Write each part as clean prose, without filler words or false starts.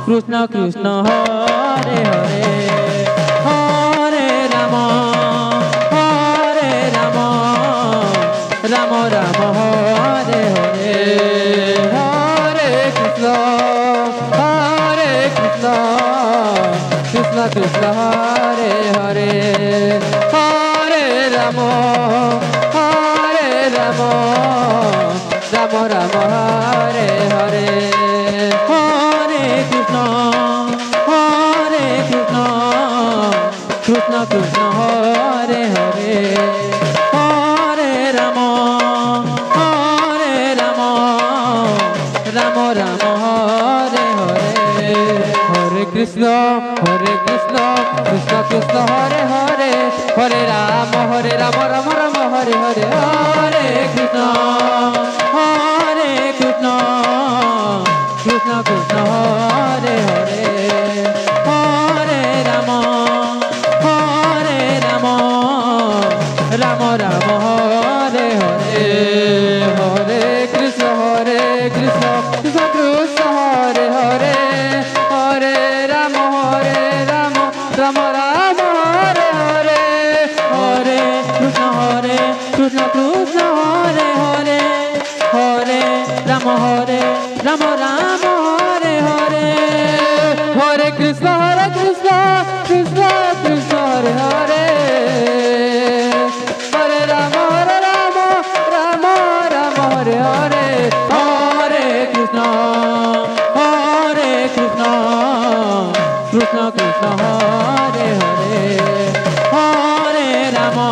Krishna Krishna Hare Hare Hare Rama Rama Rama Hare Hare Hare Krishna Krishna Krishna Hare Hare Hare Rama Rama Rama Hare Hare Hare Krishna Krishna Krishna Hare Hare Hare Rama Rama Rama Hare Hare Hare Krishna Krishna Krishna Hare Hare Hare Rama Rama Rama Hare Hare Hare Krishna Krishna Krishna Hare Hare Hare Rama Rama Rama Hare Hare Hare Krishna Krishna Krishna Hare Hare Hare Rama Rama Rama Hare Hare Hare Krishna Krishna Hare Hare Hare Rama Rama Hare Hare Hare Krishna Krishna Krishna Hare Hare Hare Rama Rama Hare Hare Hare Krishna Krishna Krishna Hare Hare Hare Rama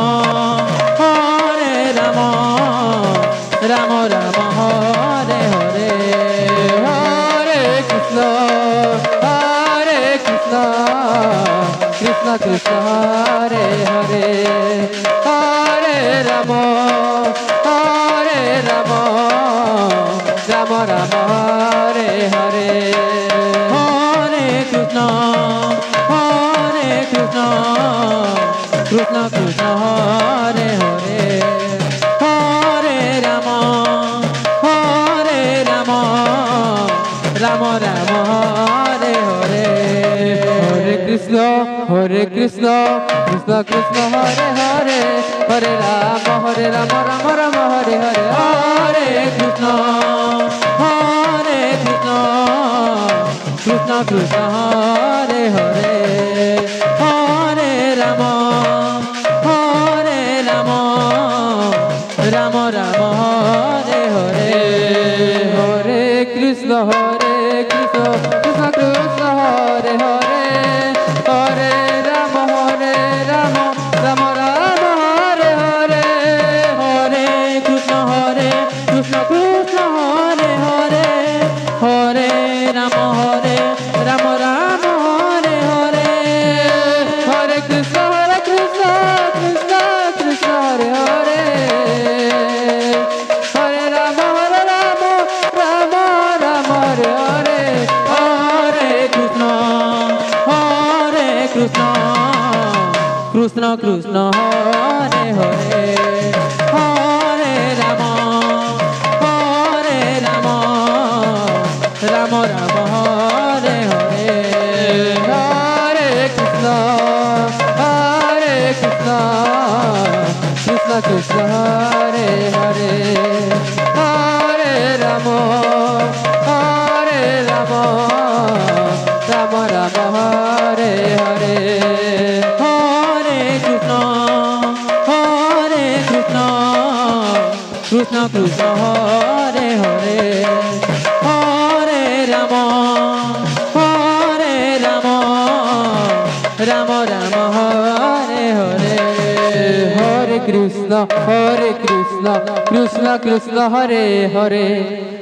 Rama Rama Hare Hare Hare Krishna Krishna Krishna Hare Hare Hare Rama Rama Rama Hare Hare Hare Krishna Krishna Krishna Hare Hare Hare Rama Rama Rama Hare Hare Hare Krishna Krishna Krishna Hare Hare Hare Rama Rama Rama Hare Hare Hare Krishna Krishna Krishna Hare Hare Hare Rama Rama Rama Hare Hare Hare Krishna Krishna Krishna Hare Hare Hare Rama Rama Rama Hare Hare Hare Krishna Krishna Hare Hare Hare Rama Rama Hare Hare Hare Krishna Krishna Hare Hare Hare Rama Rama Hare Hare Hare Krishna Krishna Krishna Hare Hare Hare Rama Rama Rama Hare Hare Hare Krishna Krishna Krishna Hare Hare Hare Rama Rama Rama Hare Hare Hare Krishna Krishna Krishna Hare Hare Hare Rama Rama Rama Hare Hare Hare Krishna Krishna Krishna Hare Hare